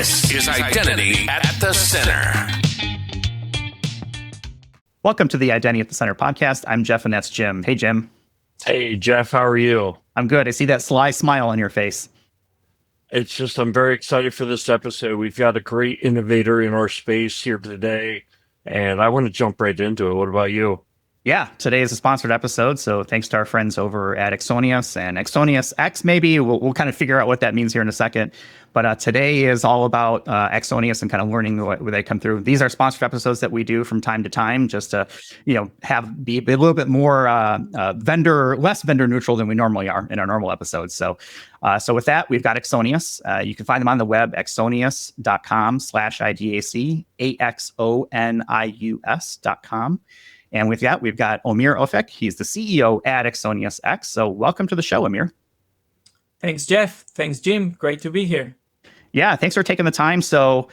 This is Identity at the Center. Welcome to the Identity at the Center podcast. I'm Jeff, and that's Jim. Hey, Jim. Hey, Jeff, how are you? I'm good. I see that sly smile on your face. It's just, I'm very excited for this episode. We've got a great innovator in our space here today, and I want to jump right into it. What about you? Yeah, today is a sponsored episode, so thanks to our friends over at Axonius and AxoniusX. Maybe we'll kind of figure out what that means here in a second. But today is all about Axonius and kind of learning where they come through. These are sponsored episodes that we do from time to time, just to be a little bit more less vendor neutral than we normally are in our normal episodes. So with that, we've got Axonius. You can find them on the web, axonius.com/IDAC, AXONIUS.com. And with that, we've got Amir. He's the CEO at AxoniusX. So welcome to the show, Amir. Thanks, Jeff. Thanks, Jim. Great to be here. Yeah, thanks for taking the time. So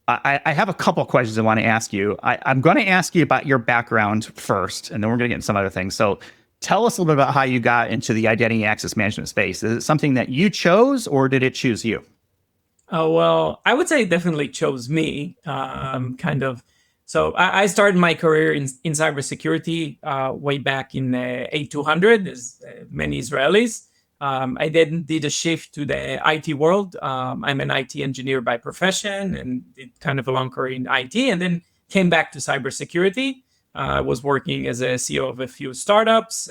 I have a couple of questions I want to ask you. I'm going to ask you about your background first, and then we're going to get into some other things. So tell us a little bit about how you got into the identity access management space. Is it something that you chose, or did it choose you? Oh, well, I would say it definitely chose me, So I started my career in cybersecurity way back in 8200, as many Israelis. I then did a shift to the IT world. I'm an IT engineer by profession and did kind of a long career in IT, and then came back to cybersecurity. I was working as a CEO of a few startups.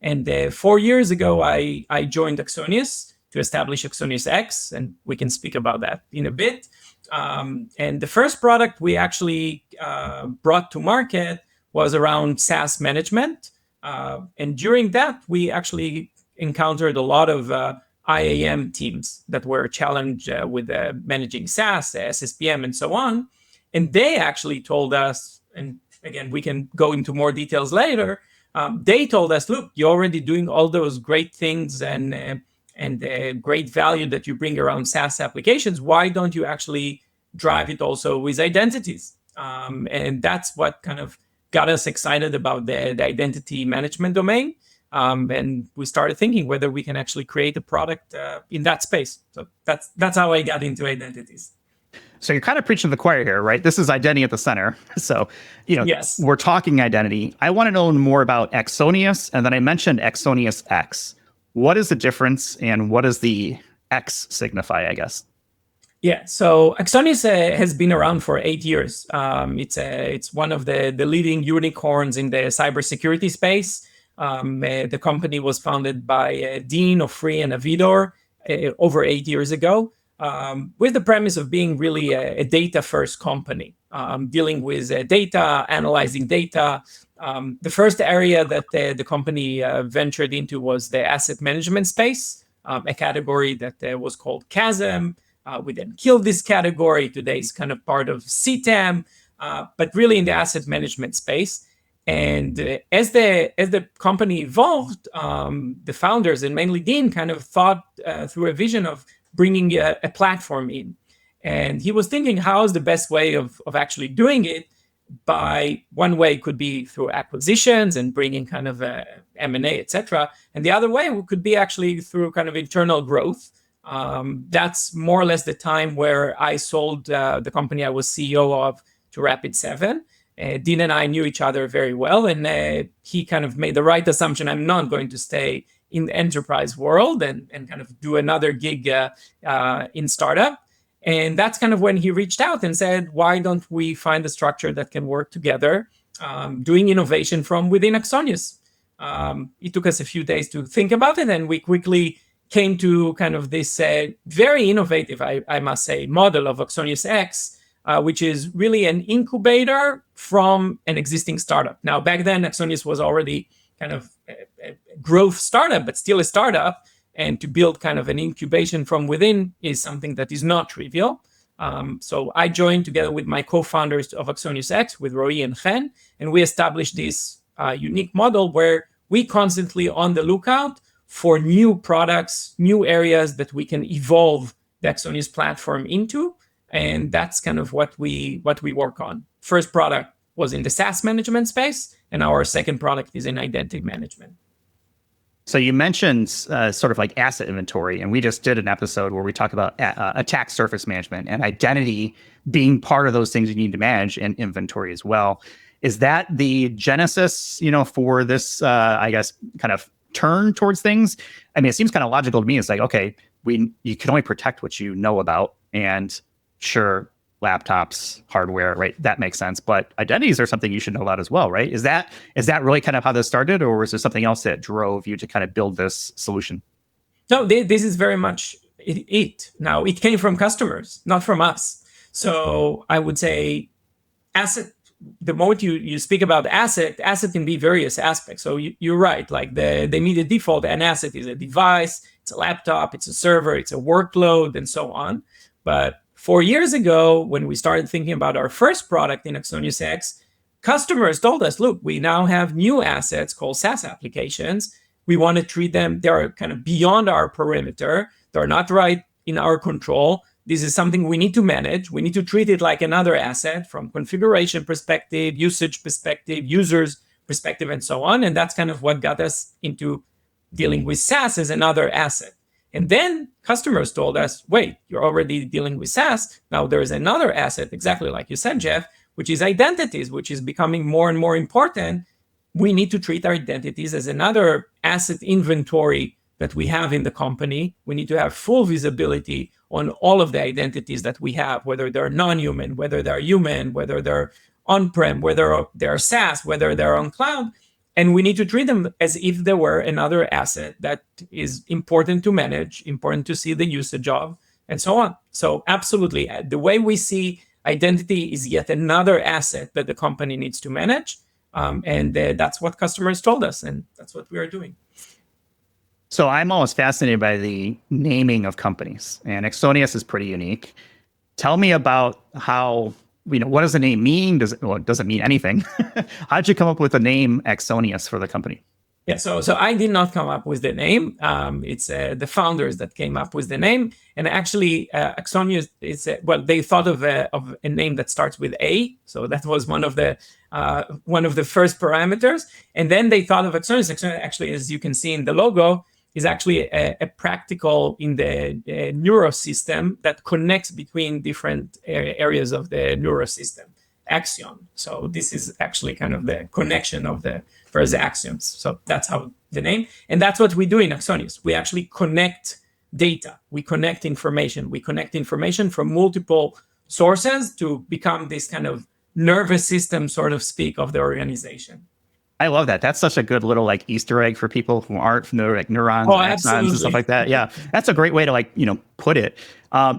And 4 years ago, I joined Axonius to establish AxoniusX, and we can speak about that in a bit. And the first product we actually brought to market was around SaaS management. And during that, we actually encountered a lot of IAM teams that were challenged with managing SaaS, SSPM, and so on. And they actually told us, and again, we can go into more details later, they told us, look, you're already doing all those great things and great value that you bring around SaaS applications. Why don't you actually drive it also with identities? And that's what kind of got us excited about the identity management domain. And we started thinking whether we can actually create a product in that space. So that's how I got into identities. So you're kind of preaching to the choir here, right? This is identity at the center. So, yes, we're talking identity. I want to know more about Axonius, and then I mentioned AxoniusX. What is the difference, and what does the X signify, I guess? Yeah, so Axonius has been around for 8 years. It's one of the leading unicorns in the cybersecurity space. The company was founded by Dean, Ofri, and Avidor over 8 years ago, with the premise of being really a data-first company, dealing with data, analyzing data. The first area that the company ventured into was the asset management space, a category that was called Chasm. We then killed this category. Today is kind of part of CTAM, but really in the asset management space. And as the company evolved, the founders and mainly Dean kind of thought through a vision of bringing a platform in. And he was thinking, how is the best way of actually doing it? By one way could be through acquisitions and bringing kind of M&A, etc. And the other way could be actually through kind of internal growth. That's more or less the time where I sold the company I was CEO of to Rapid7. Dean and I knew each other very well, and he kind of made the right assumption. I'm not going to stay in the enterprise world and kind of do another gig in startup. And that's kind of when he reached out and said, why don't we find a structure that can work together, doing innovation from within Axonius? It took us a few days to think about it, and we quickly came to kind of this very innovative, I must say, model of AxoniusX, which is really an incubator from an existing startup. Now, back then, Axonius was already kind of a growth startup, but still a startup. And to build kind of an incubation from within is something that is not trivial. So I joined together with my co-founders of AxoniusX, with Roy and Chen, and we established this unique model where we constantly on the lookout for new products, new areas that we can evolve the Axonius platform into. And that's kind of what we work on. First product was in the SaaS management space, and our second product is in identity management. So you mentioned sort of like asset inventory, and we just did an episode where we talk about attack surface management and identity being part of those things you need to manage, and inventory as well. Is that the genesis, for this, I guess, kind of turn towards things? I mean, it seems kind of logical to me. It's like, okay, you can only protect what you know about, and sure, laptops, hardware, right? That makes sense. But identities are something you should know about as well, right? Is that really kind of how this started, or was there something else that drove you to kind of build this solution? No, this is very much it. Now, it came from customers, not from us. So I would say asset, the moment you speak about asset can be various aspects. So you're right, like the immediate default, an asset is a device, it's a laptop, it's a server, it's a workload, and so on. But 4 years ago, when we started thinking about our first product in AxoniusX, customers told us, look, we now have new assets called SaaS applications. We want to treat them, they are kind of beyond our perimeter. They're not right in our control. This is something we need to manage. We need to treat it like another asset from configuration perspective, usage perspective, users perspective, and so on. And that's kind of what got us into dealing with SaaS as another asset. And then customers told us, wait, you're already dealing with SaaS. Now there's another asset, exactly like you said, Jeff, which is identities, which is becoming more and more important. We need to treat our identities as another asset inventory that we have in the company. We need to have full visibility on all of the identities that we have, whether they're non-human, whether they're human, whether they're on-prem, whether they're SaaS, whether they're on cloud. And we need to treat them as if they were another asset that is important to manage, important to see the usage of, and so on. So absolutely, the way we see identity is yet another asset that the company needs to manage. And that's what customers told us, and that's what we are doing. So I'm always fascinated by the naming of companies, and Axonius is pretty unique. Tell me about how, what does the name mean? It doesn't mean anything. How'd you come up with the name Axonius for the company? Yeah, so I did not come up with the name. It's the founders that came up with the name. And actually, Axonius is they thought of a name that starts with A. So that was one of the first parameters. And then they thought of Axonius. Axonius, actually, as you can see in the logo, is actually a practical in the neurosystem that connects between different areas of the neurosystem, axion. So this is actually kind of the connection of the first axioms. So that's how the name, and that's what we do in Axonius. We actually connect data, we connect information from multiple sources to become this kind of nervous system, sort of speak, of the organization. I love that. That's such a good little like Easter egg for people who aren't familiar, like neurons, axons, and stuff like that. Yeah, that's a great way to put it.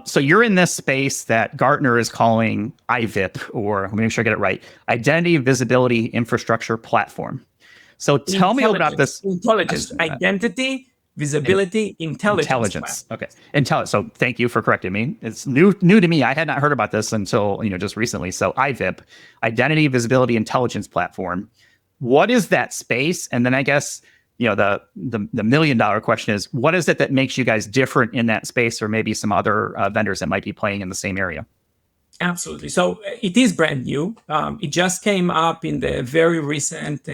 So you're in this space that Gartner is calling IVIP, or let me make sure I get it right, Identity Visibility Infrastructure Platform. So tell me about this. Intelligence, identity, visibility, intelligence. Okay, intelligence. So thank you for correcting me. It's new to me. I had not heard about this until just recently. So IVIP, Identity Visibility Intelligence Platform. What is that space? And then I guess, the $1 million question is, what is it that makes you guys different in that space, or maybe some other vendors that might be playing in the same area? Absolutely. So it is brand new. It just came up in the very recent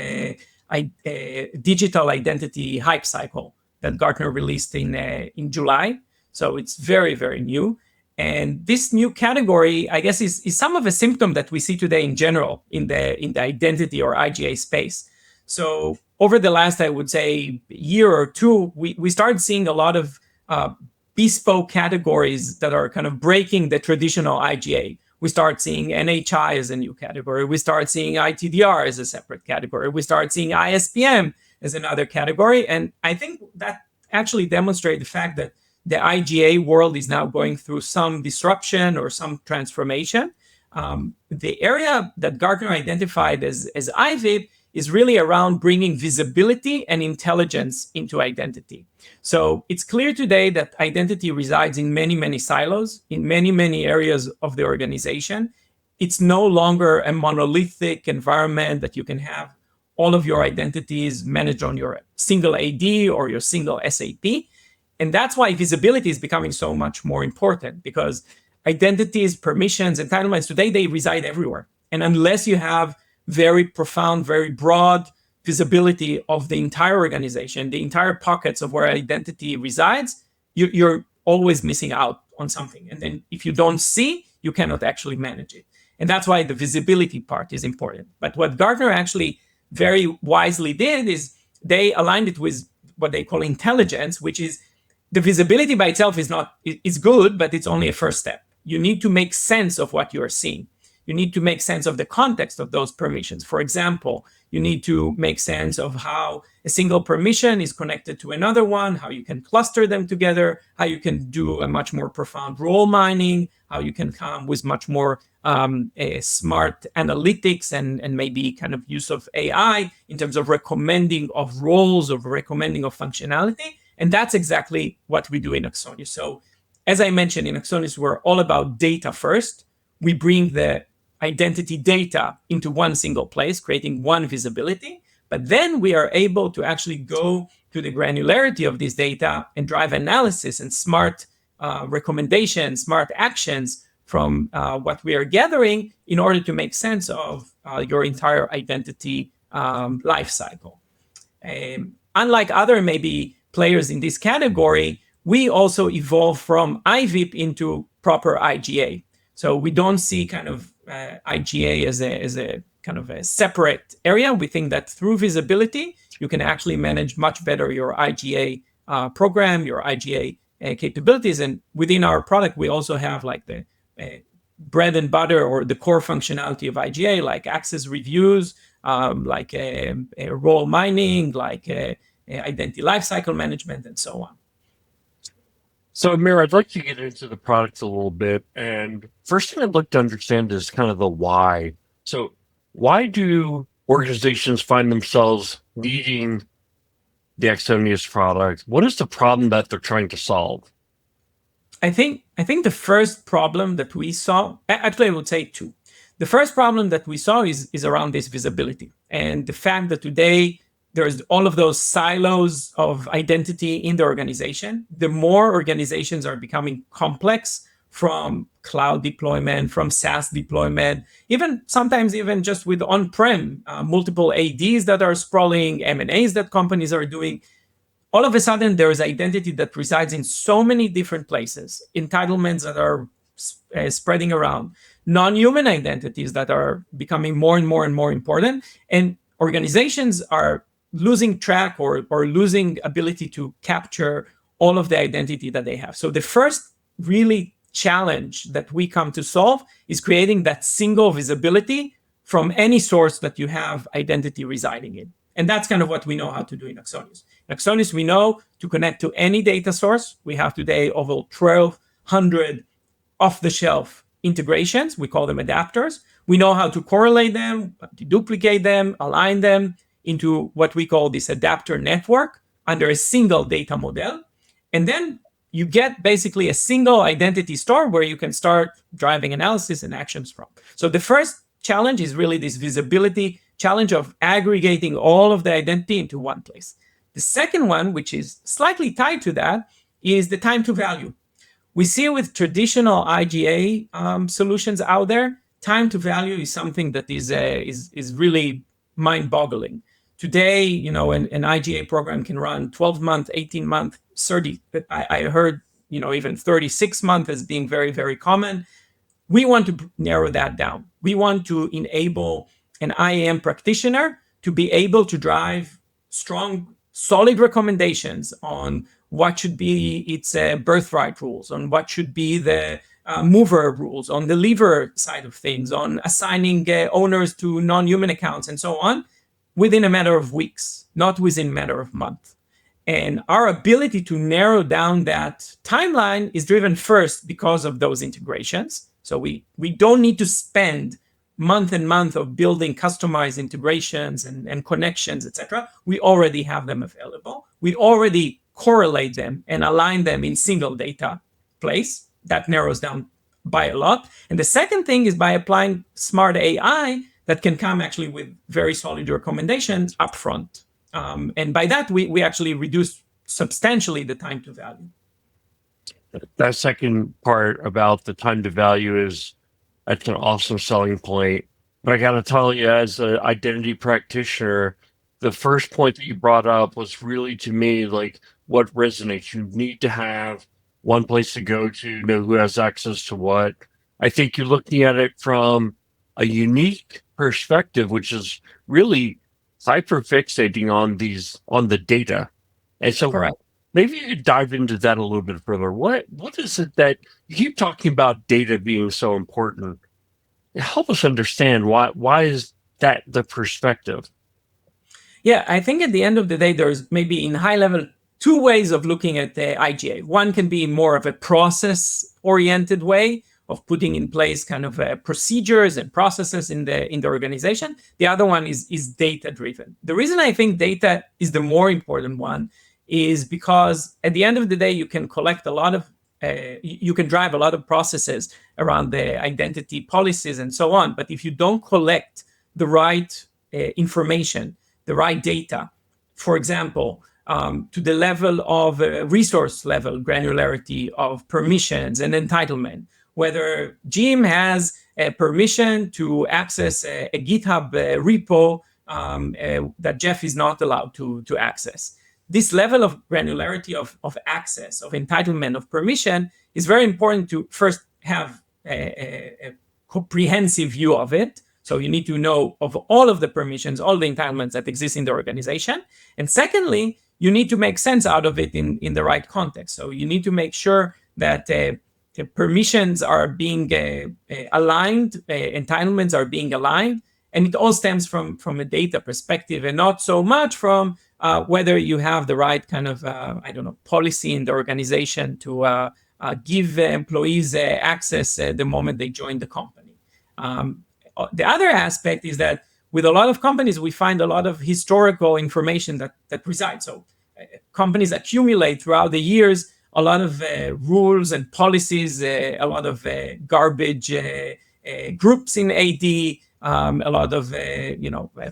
digital identity hype cycle that Gartner released in July. So it's very, very new. And this new category, I guess, is some of a symptom that we see today in general in the identity or IGA space. So over the last, I would say, year or two, we started seeing a lot of bespoke categories that are kind of breaking the traditional IGA. We start seeing NHI as a new category. We start seeing ITDR as a separate category. We start seeing ISPM as another category. And I think that actually demonstrates the fact that the IGA world is now going through some disruption or some transformation. The area that Gartner identified as IVIP is really around bringing visibility and intelligence into identity. So it's clear today that identity resides in many, many silos, in many, many areas of the organization. It's no longer a monolithic environment that you can have all of your identities managed on your single AD or your single SAP. And that's why visibility is becoming so much more important, because identities, permissions, entitlements, today they reside everywhere. And unless you have very profound, very broad visibility of the entire organization, the entire pockets of where identity resides, you're always missing out on something. And then if you don't see, you cannot actually manage it. And that's why the visibility part is important. But what Gartner actually very wisely did is they aligned it with what they call intelligence, which is the visibility by itself is good, but it's only a first step. You need to make sense of what you're seeing. You need to make sense of the context of those permissions. For example, you need to make sense of how a single permission is connected to another one, how you can cluster them together, how you can do a much more profound role mining, how you can come with much more smart analytics and maybe kind of use of AI in terms of recommending of roles, of recommending of functionality. And that's exactly what we do in Axonius. So as I mentioned, in Axonius, we're all about data first. We bring the identity data into one single place, creating one visibility. But then we are able to actually go to the granularity of this data and drive analysis and smart recommendations, smart actions from what we are gathering in order to make sense of your entire identity lifecycle. Unlike other maybe players in this category, we also evolve from IVIP into proper IGA. So we don't see kind of IGA as a kind of a separate area. We think that through visibility, you can actually manage much better your IGA program, your IGA capabilities. And within our product, we also have like the bread and butter or the core functionality of IGA, like access reviews, like a role mining, like identity lifecycle management, and so on. So, Amir, I'd like to get into the product a little bit. And first thing I'd like to understand is kind of the why. So, why do organizations find themselves needing the Axonius product? What is the problem that they're trying to solve? I think the first problem that we saw, actually I would say two. The first problem that we saw is around this visibility and the fact that today there's all of those silos of identity in the organization. The more organizations are becoming complex, from cloud deployment, from SaaS deployment, even sometimes even just with on-prem, multiple ADs that are sprawling, M&As that companies are doing. All of a sudden, there is identity that resides in so many different places, entitlements that are spreading around, non-human identities that are becoming more and more and more important, and organizations are losing track or losing ability to capture all of the identity that they have. So the first really challenge that we come to solve is creating that single visibility from any source that you have identity residing in. And that's kind of what we know how to do in Axonius. In Axonius, we know to connect to any data source. We have today over 1,200 off-the-shelf integrations. We call them adapters. We know how to correlate them, to duplicate them, align them into what we call this adapter network under a single data model. And then you get basically a single identity store where you can start driving analysis and actions from. So the first challenge is really this visibility challenge of aggregating all of the identity into one place. The second one, which is slightly tied to that, is the time to value. We see with traditional IGA solutions out there, time to value is something that is really mind-boggling. Today, an IGA program can run 12-month, 18-month, 30. I heard, even 36 months as being very, very common. We want to narrow that down. We want to enable an IAM practitioner to be able to drive strong, solid recommendations on what should be its birthright rules, on what should be the mover rules, on the lever side of things, on assigning owners to non-human accounts, and so on, within a matter of weeks, not within a matter of months. And our ability to narrow down that timeline is driven first because of those integrations. So we don't need to spend month and month of building customized integrations and connections, etc. We already have them available. We already correlate them and align them in single data place. That narrows down by a lot. And the second thing is by applying smart AI that can come actually with very solid recommendations upfront. And by that, we actually reduce substantially the time to value. That second part about the time to value that's an awesome selling point. But I got to tell you, as an identity practitioner, the first point that you brought up was really, to me, like what resonates. You need to have one place to go to know who has access to what. I think you're looking at it from a unique perspective, which is really hyper fixating on the data. And so Correct. maybe you could dive into that a little bit further. What is it that you keep talking about data being so important? Help us understand why is that the perspective? Yeah, I think at the end of the day, there's maybe in high level two ways of looking at the IGA. One can be more of a process oriented way of putting in place kind of procedures and processes in the organization. The other one is data driven. The reason I think data is the more important one is because at the end of the day, you can collect a lot of you can drive a lot of processes around the identity policies and so on. But if you don't collect the right information, the right data, for example, to the level of resource level granularity of permissions and entitlement, whether Jim has a permission to access a GitHub repo that Jeff is not allowed to access. This level of granularity of access, of entitlement, of permission is very important to first have a comprehensive view of it. So you need to know of all of the permissions, all the entitlements that exist in the organization. And secondly, you need to make sense out of it in the right context. So you need to make sure that the permissions are being aligned, entitlements are being aligned, and it all stems from a data perspective and not so much from whether you have the right kind of, policy in the organization to give employees access the moment they join the company. The other aspect is that with a lot of companies, we find a lot of historical information that resides. So companies accumulate throughout the years a lot of rules and policies, a lot of garbage groups in AD, a lot of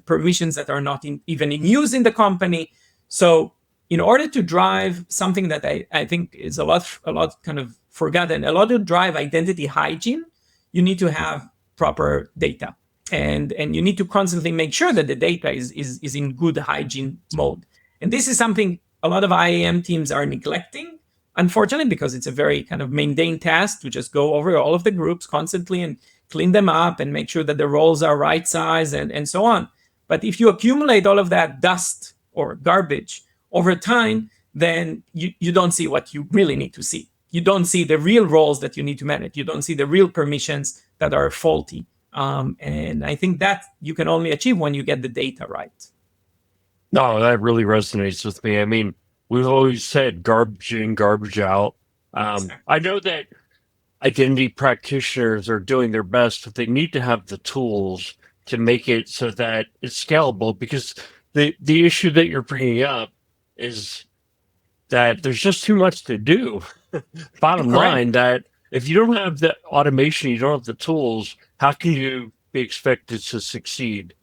permissions that are not even in use in the company. So in order to drive something that I think is a lot kind of forgotten, a lot to drive identity hygiene, you need to have proper data. And you need to constantly make sure that the data is in good hygiene mode. And this is something a lot of IAM teams are neglecting, unfortunately, because it's a very kind of mundane task to just go over all of the groups constantly and clean them up and make sure that the roles are right size and so on. But if you accumulate all of that dust or garbage over time, then you don't see what you really need to see. You don't see the real roles that you need to manage. You don't see the real permissions that are faulty. And I think that you can only achieve when you get the data right. No, that really resonates with me. I mean, we've always said garbage in, garbage out. I know that identity practitioners are doing their best, but they need to have the tools to make it so that it's scalable, because the issue that you're bringing up is that there's just too much to do. Bottom line, that if you don't have the automation, you don't have the tools, how can you be expected to succeed?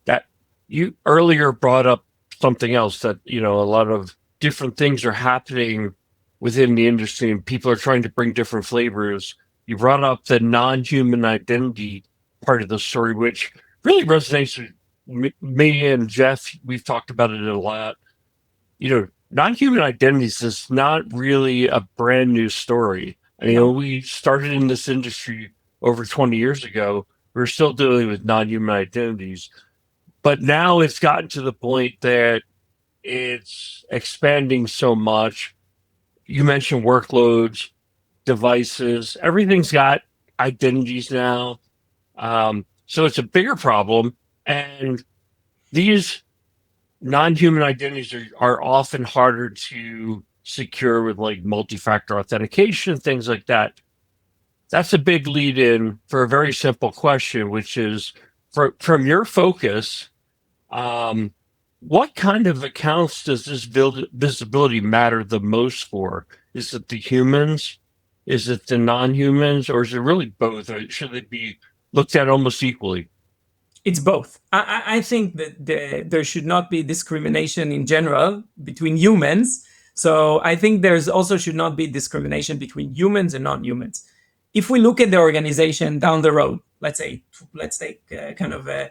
That you earlier brought up something else, that, a lot of different things are happening within the industry and people are trying to bring different flavors. You brought up the non-human identity part of the story, which really resonates with me and Jeff. We've talked about it a lot. Non-human identities is not really a brand new story. When we started in this industry over 20 years ago, we're still dealing with non-human identities. But now it's gotten to the point that it's expanding so much. You mentioned workloads, devices, everything's got identities now. So it's a bigger problem. And these non-human identities are often harder to secure with like multi-factor authentication, things like that. That's a big lead in for a very simple question, which is, from your focus, what kind of accounts does this visibility matter the most for? Is it the humans? Is it the non-humans? Or is it really both? Or should they be looked at almost equally? It's both. I think that there should not be discrimination in general between humans. So I think there's also should not be discrimination between humans and non-humans. If we look at the organization down the road, let's take kind of a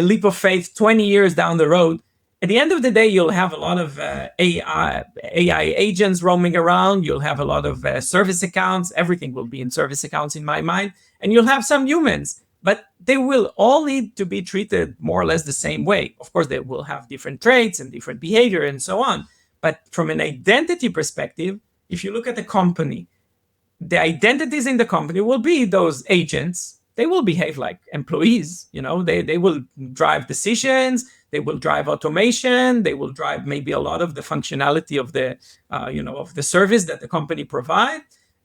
leap of faith 20 years down the road, At the end of the day, you'll have a lot of AI agents roaming around. You'll have a lot of service accounts. Everything will be in service accounts in my mind. And you'll have some humans, but they will all need to be treated more or less the same way. Of course, they will have different traits and different behavior and so on. But from an identity perspective, if you look at the company, the identities in the company will be those agents. They will behave like employees. They will drive decisions. They will drive automation. They will drive maybe a lot of the functionality of the of the service that the company provide.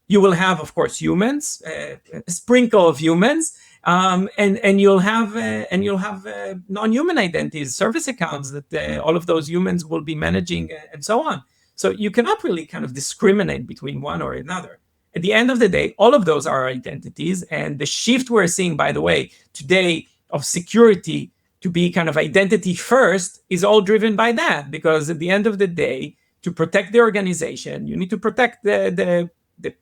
You will have, of course, humans, a sprinkle of humans, and you'll have non-human identities, service accounts that all of those humans will be managing, and so on. So you cannot really kind of discriminate between one or another. At the end of the day, all of those are identities, and the shift we're seeing, by the way, today of security to be kind of identity first is all driven by that, because at the end of the day, to protect the organization, you need to protect the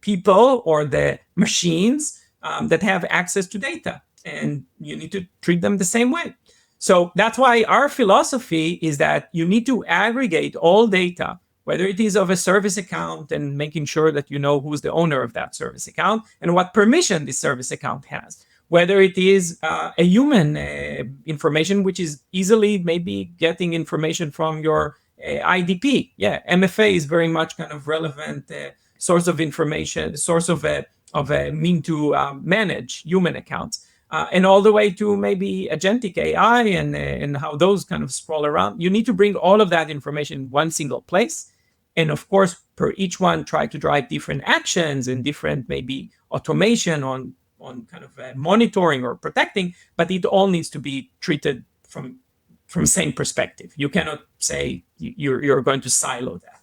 people or the machines that have access to data, and you need to treat them the same way. So that's why our philosophy is that you need to aggregate all data, whether it is of a service account and making sure that you know who's the owner of that service account and what permission this service account has, whether it is a human information, which is easily maybe getting information from your IDP. Yeah, MFA is very much kind of relevant source of information, source of a mean to manage human accounts, and all the way to maybe agentic AI and how those kind of sprawl around. You need to bring all of that information in one single place. And of course, per each one, try to drive different actions and different maybe automation on kind of monitoring or protecting, but it all needs to be treated from same perspective. You cannot say you're going to silo that.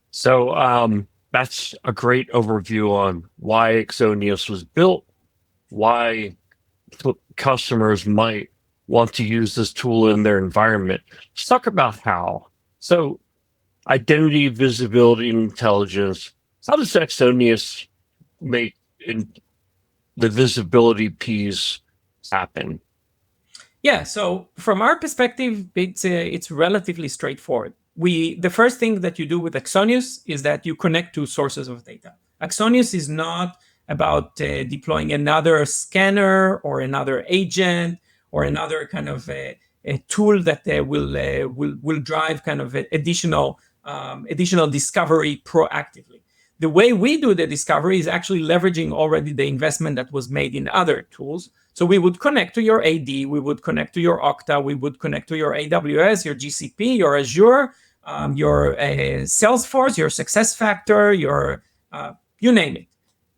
So that's a great overview on why Axonius was built, why customers might want to use this tool in their environment. Let's talk about how. So identity, visibility, and intelligence. How does Axonius make the visibility piece happen? Yeah, so from our perspective, it's relatively straightforward. The first thing that you do with Axonius is that you connect to sources of data. Axonius is not about deploying another scanner or another agent or another kind of a tool that will drive kind of additional discovery proactively. The way we do the discovery is actually leveraging already the investment that was made in other tools. So we would connect to your AD, we would connect to your Okta, we would connect to your AWS, your GCP, your Azure, your Salesforce, your SuccessFactors, your you name it.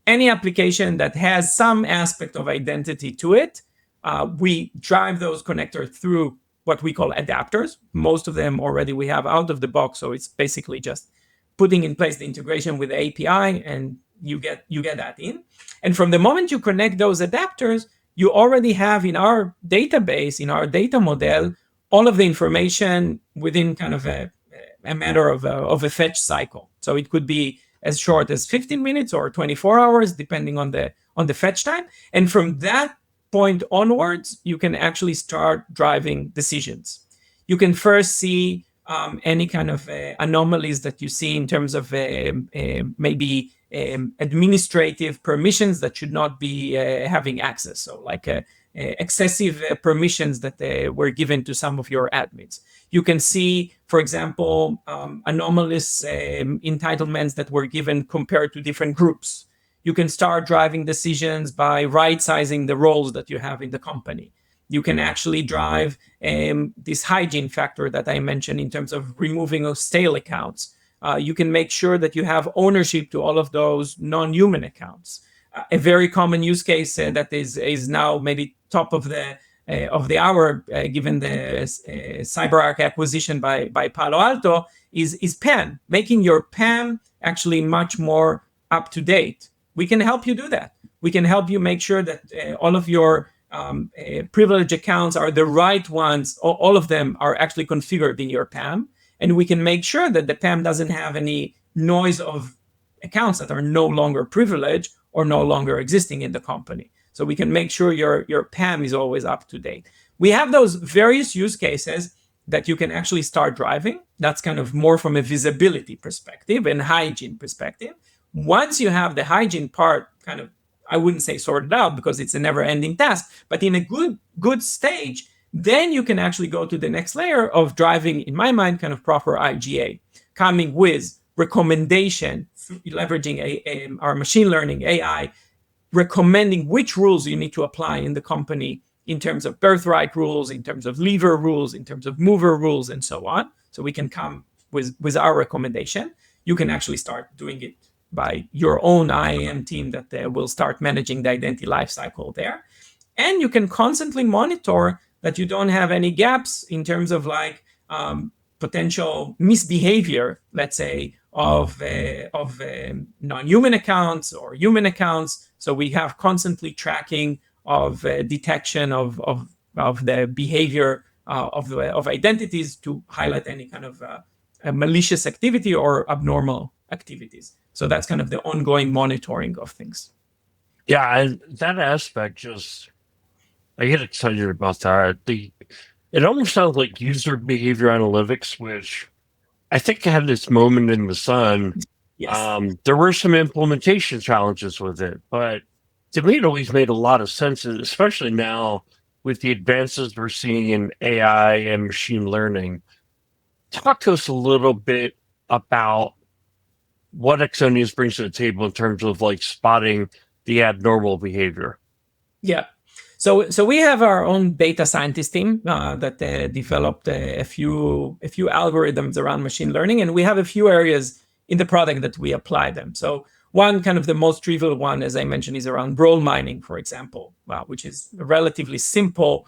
Any application that has some aspect of identity to it, we drive those connectors through what we call adapters. Most of them already we have out of the box, so it's basically just putting in place the integration with the API, and you get that in. And from the moment you connect those adapters, you already have in our database, in our data model, all of the information within kind of a matter of a fetch cycle. So it could be as short as 15 minutes or 24 hours, depending on the fetch time. And from that point onwards, you can actually start driving decisions. You can first see any kind of anomalies that you see in terms of maybe administrative permissions that should not be having access. So like excessive permissions that were given to some of your admins. You can see, for example, anomalous entitlements that were given compared to different groups. You can start driving decisions by right-sizing the roles that you have in the company. You can actually drive this hygiene factor that I mentioned in terms of removing of stale accounts. You can make sure that you have ownership to all of those non-human accounts. A very common use case that is now maybe top of the hour, given the CyberArk acquisition by Palo Alto, is PAM, making your PAM actually much more up to date. We can help you do that. We can help you make sure that all of your privilege accounts are the right ones. All of them are actually configured in your PAM, and we can make sure that the PAM doesn't have any noise of accounts that are no longer privileged or no longer existing in the company. So we can make sure your PAM is always up to date. We have those various use cases, that you can actually start driving. That's kind of more from a visibility perspective and hygiene perspective. Once you have the hygiene part kind of, I wouldn't say sorted out because it's a never-ending task, but in a good stage, then you can actually go to the next layer of driving, in my mind, kind of proper IGA, coming with recommendation, leveraging our machine learning AI, recommending which rules you need to apply in the company in terms of birthright rules, in terms of leaver rules, in terms of mover rules, and so on. So we can come with our recommendation. You can actually start doing it by your own IAM team that will start managing the identity lifecycle there. And you can constantly monitor that you don't have any gaps in terms of like potential misbehavior, let's say, of non-human accounts or human accounts. So we have constantly tracking of detection of the behavior of identities to highlight any kind of malicious activity or abnormal activities. So that's kind of the ongoing monitoring of things. Yeah, and that aspect I get excited about that. It almost sounds like user behavior analytics, which I think had its moment in the sun. Yes. There were some implementation challenges with it, but to me, it always made a lot of sense, especially now with the advances we're seeing in AI and machine learning. Talk to us a little bit about what Axonius brings to the table in terms of like spotting the abnormal behavior. Yeah. So we have our own data scientist team that developed a few algorithms around machine learning, and we have a few areas in the product that we apply them. So one kind of the most trivial one, as I mentioned, is around role mining, for example, which is a relatively simple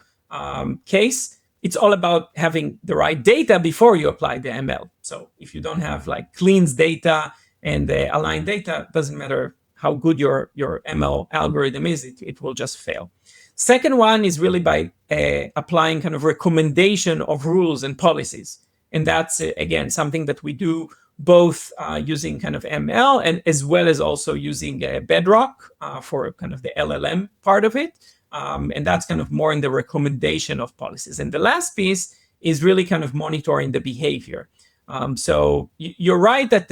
case. It's all about having the right data before you apply the ML. So if you don't have like cleans data and the aligned data, doesn't matter how good your ML algorithm is, it will just fail. Second one is really by applying kind of recommendation of rules and policies. And that's, again, something that we do both using kind of ML and as well as also using Bedrock for kind of the LLM part of it. And that's kind of more in the recommendation of policies. And the last piece is really kind of monitoring the behavior. So you're right that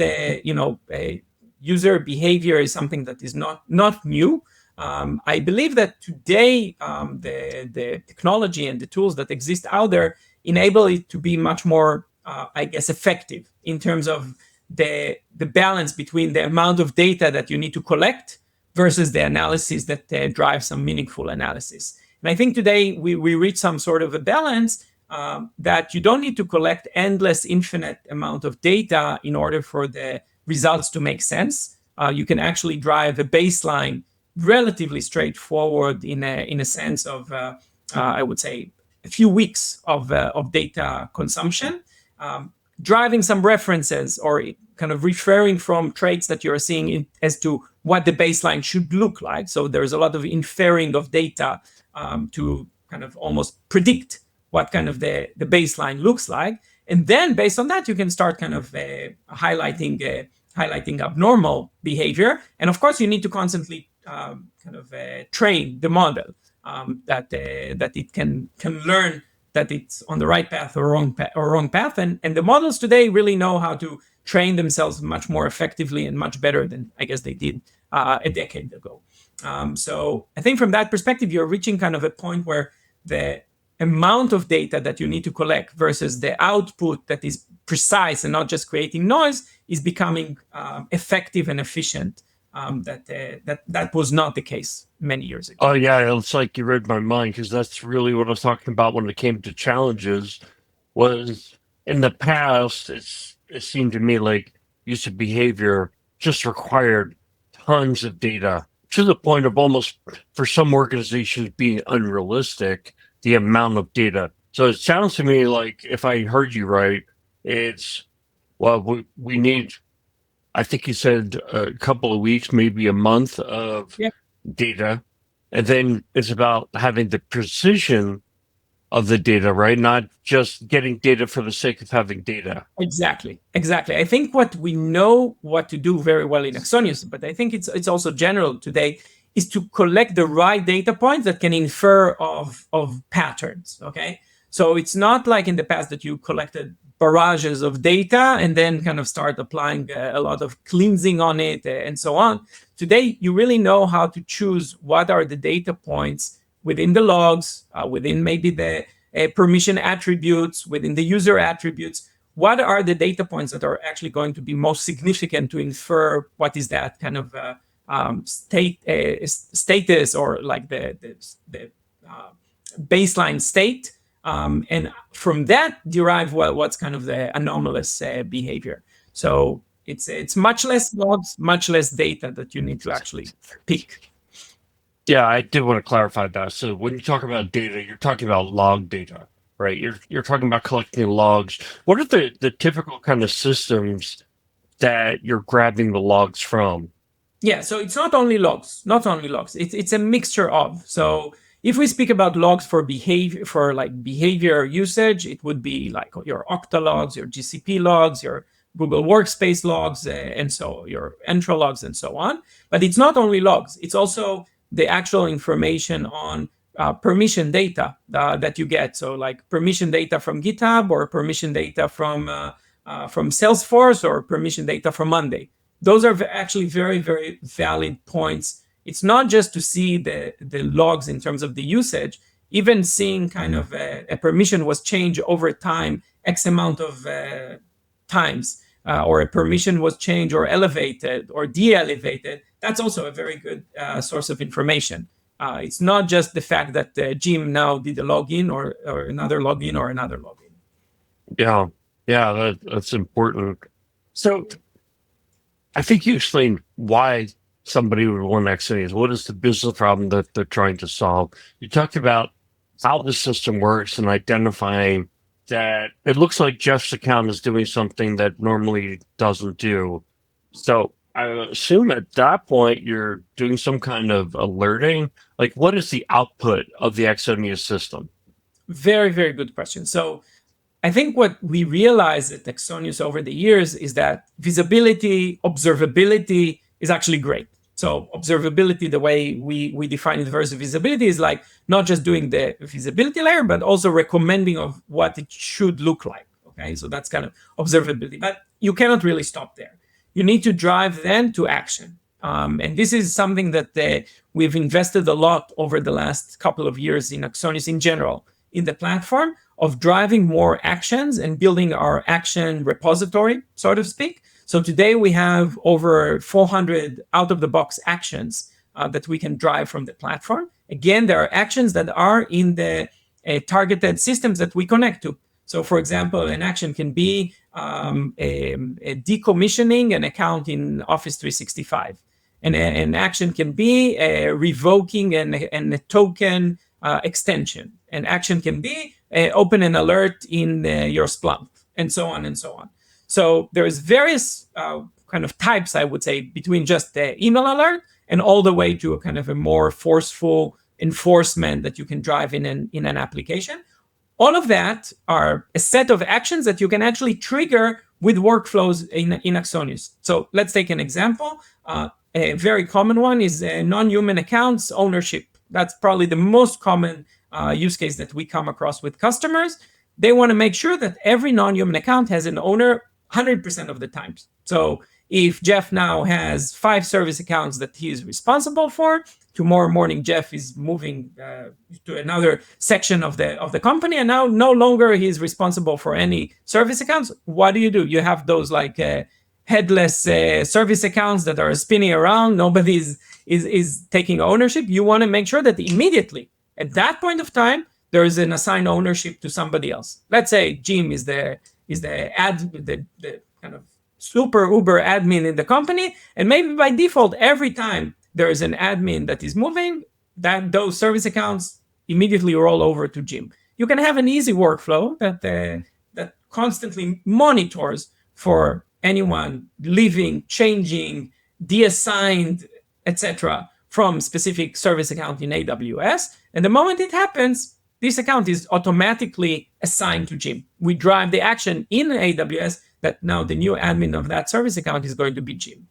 user behavior is something that is not new. I believe that today the technology and the tools that exist out there enable it to be much more, effective in terms of the balance between the amount of data that you need to collect versus the analysis that drives some meaningful analysis. And I think today we reach some sort of a balance that you don't need to collect endless, infinite amount of data in order for the results to make sense. You can actually drive a baseline relatively straightforward in a sense of, I would say, a few weeks of data consumption, driving some references or kind of referring from traits that you're seeing as to what the baseline should look like. So there's a lot of inferring of data to kind of almost predict what kind of the baseline looks like. And then based on that, you can start kind of highlighting abnormal behavior. And of course, you need to constantly train the model that it can learn that it's on the right path or wrong path. And the models today really know how to train themselves much more effectively and much better than I guess they did a decade ago. So I think from that perspective, you're reaching kind of a point where the amount of data that you need to collect versus the output that is precise and not just creating noise is becoming effective and efficient. That was not the case many years ago. Oh yeah, it's like you read my mind, because that's really what I was talking about when it came to challenges. Was in the past, it seemed to me like user behavior just required tons of data to the point of almost, for some organizations, being unrealistic, the amount of data. So it sounds to me like, if I heard you right, it's, well, we need, I think you said a couple of weeks, maybe a month of data. And then it's about having the precision of the data, right? Not just getting data for the sake of having data. Exactly. I think what we know what to do very well in Axonius, but I think it's also general today, is to collect the right data points that can infer of patterns. Okay. So it's not like in the past that you collected barrages of data and then kind of start applying a lot of cleansing on it and so on. Today, you really know how to choose what are the data points within the logs, within maybe the permission attributes, within the user attributes. What are the data points that are actually going to be most significant to infer what is that kind of status or like the baseline state, and from that derive what's kind of the anomalous behavior. So it's much less logs, much less data that you need to actually pick. Yeah, I did want to clarify that. So when you talk about data, you're talking about log data, right? You're talking about collecting logs. What are the typical kind of systems that you're grabbing the logs from? Yeah, so it's not only logs, It's a mixture of. So if we speak about logs for behavior usage, it would be like your Okta logs, your GCP logs, your Google Workspace logs, and so your Entra logs and so on. But it's not only logs, it's also the actual information on permission data that you get. So like permission data from GitHub or permission data from Salesforce or permission data from Monday. Those are actually very, very valid points. It's not just to see the logs in terms of the usage, even seeing kind of a permission was changed over time, X amount of times, or a permission was changed or elevated or de-elevated. That's also a very good source of information. It's not just the fact that Jim now did a login or another login or another login. Yeah, that's important. So I think you explained why somebody would want Axonius. What is the business problem that they're trying to solve? You talked about how the system works and identifying that it looks like Jeff's account is doing something that normally doesn't do. So I assume at that point you're doing some kind of alerting. Like, what is the output of the Axonius system? Very, very good question. So I think what we realized at Axonius over the years is that visibility, observability is actually great. So observability, the way we define it versus visibility, is like not just doing the visibility layer, but also recommending of what it should look like. Okay, so that's kind of observability. But you cannot really stop there. You need to drive then to action. And this is something that we've invested a lot over the last couple of years in Axonius in general, in the platform of driving more actions and building our action repository, so to speak. So today we have over 400 out-of-the-box actions that we can drive from the platform. Again, there are actions that are in the targeted systems that we connect to. So for example, an action can be a decommissioning an account in Office 365. And an action can be revoking a token extension. An action can be open an alert in your Splunk, and so on and so on. So there's various kind of types, I would say, between just the email alert and all the way to a kind of a more forceful enforcement that you can drive in an application. All of that are a set of actions that you can actually trigger with workflows in Axonius. So let's take an example. A very common one is non-human accounts ownership. That's probably the most common use case that we come across with customers. They want to make sure that every non-human account has an owner 100% of the times. So if Jeff now has 5 service accounts that he is responsible for, tomorrow morning Jeff is moving to another section of the company, and now no longer he is responsible for any service accounts. What do? You have those like headless service accounts that are spinning around. Nobody is taking ownership. You want to make sure that immediately at that point of time there is an assigned ownership to somebody else. Let's say Jim is the kind of super uber admin in the company, and maybe by default every time there is an admin that is moving, that those service accounts immediately roll over to Jim. You can have an easy workflow that constantly monitors for anyone leaving, changing, deassigned, etc. from specific service account in AWS. And the moment it happens, this account is automatically assigned to Jim. We drive the action in AWS that now the new admin of that service account is going to be Jim.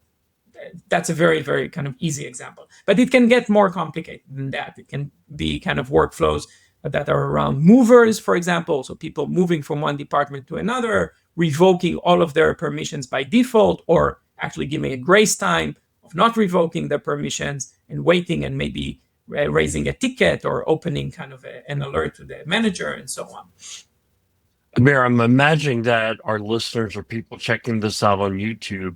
That's a very, very kind of easy example. But it can get more complicated than that. It can be kind of workflows that are around movers, for example. So people moving from one department to another, revoking all of their permissions by default, or actually giving a grace time of not revoking their permissions and waiting and maybe raising a ticket or opening kind of an alert to the manager and so on. Amir, I'm imagining that our listeners or people checking this out on YouTube,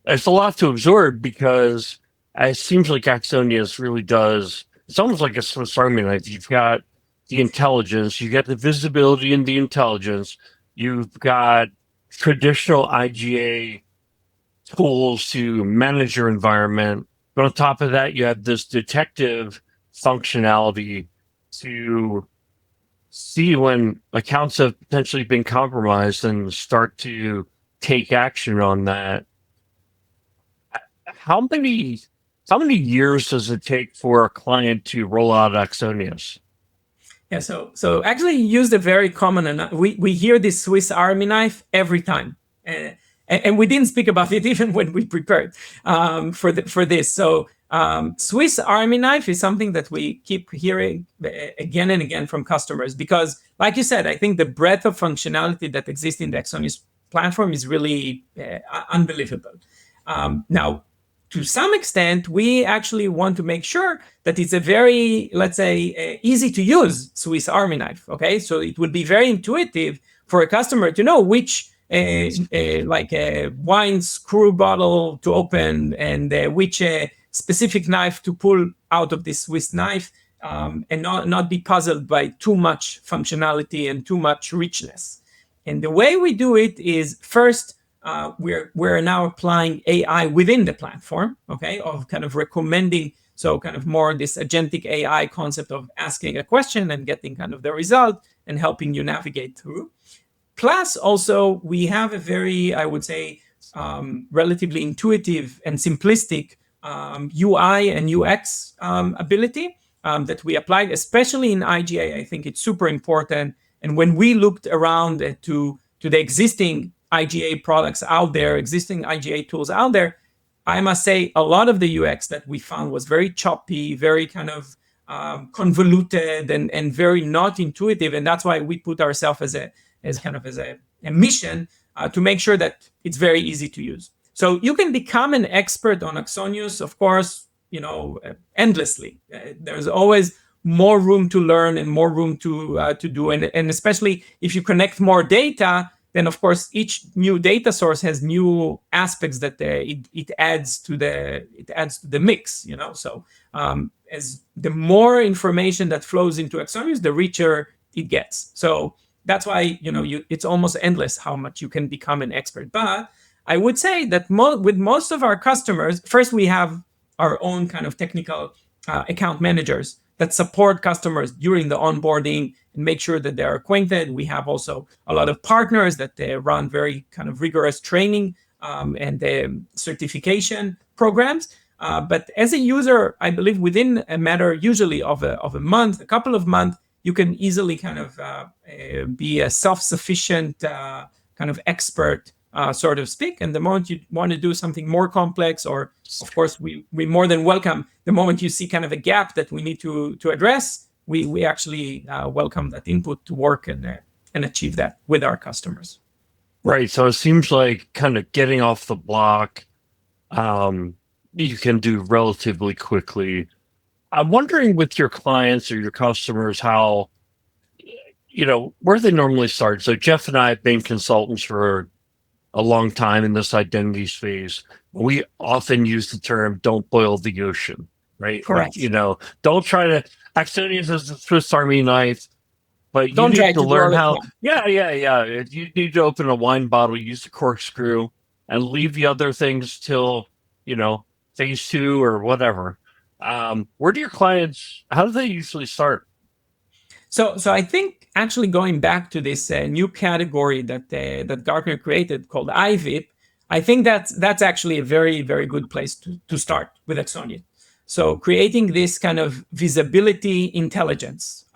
it's a lot to absorb because it seems like Axonius really does. It's almost like a Swiss Army knife. You've got the intelligence, you get the visibility in the intelligence, you've got traditional IGA tools to manage your environment. But on top of that, you have this detective functionality to see when accounts have potentially been compromised and start to take action on that. How many years does it take for a client to roll out Axonius? Yeah, so actually you used a very common, and we hear this Swiss Army knife every time, and we didn't speak about it even when we prepared for this. So Swiss Army knife is something that we keep hearing again and again from customers because, like you said, I think the breadth of functionality that exists in the Axonius platform is really unbelievable. Now, to some extent, we actually want to make sure that it's a very, let's say, easy to use Swiss Army knife. Okay, so it would be very intuitive for a customer to know which, like a wine screw bottle to open and which specific knife to pull out of this Swiss knife, and not be puzzled by too much functionality and too much richness. And the way we do it is first, we're now applying AI within the platform, okay, of kind of recommending, so kind of more this agentic AI concept of asking a question and getting kind of the result and helping you navigate through. Plus, also, we have a very, I would say, relatively intuitive and simplistic UI and UX ability that we applied, especially in IGA. I think it's super important. And when we looked around to the existing IGA products out there, existing IGA tools out there, I must say a lot of the UX that we found was very choppy, very kind of convoluted and very not intuitive. And that's why we put ourselves as a mission to make sure that it's very easy to use. So you can become an expert on Axonius, of course, endlessly. There's always more room to learn and more room to do. And especially if you connect more data, then of course each new data source has new aspects that it adds to the mix. So as the more information that flows into Axonius, the richer it gets. So that's why it's almost endless how much you can become an expert. But I would say that with most of our customers, first we have our own kind of technical account managers that support customers during the onboarding and make sure that they're acquainted. We have also a lot of partners that they run very kind of rigorous training and certification programs. But as a user, I believe within a matter usually of a month, a couple of months, you can easily kind of be a self-sufficient kind of expert, so to speak. And the moment you want to do something more complex, or of course, we more than welcome the moment you see kind of a gap that we need to address, we actually welcome that input to work and achieve that with our customers. Right. So it seems like kind of getting off the block, you can do relatively quickly. I'm wondering with your clients or your customers, how, where they normally start. So Jeff and I have been consultants for a long time in this identity space. We often use the term "don't boil the ocean," right? Correct. Like, don't try to. Axonius is a Swiss Army knife, but don't you try need to learn how. Yeah. You need to open a wine bottle, use the corkscrew, and leave the other things till phase 2 or whatever. Where do your clients? How do they usually start? So I think actually going back to this new category that Gartner created called IVIP, I think that's actually a very, very good place to start with Axonius. So creating this kind of visibility intelligence,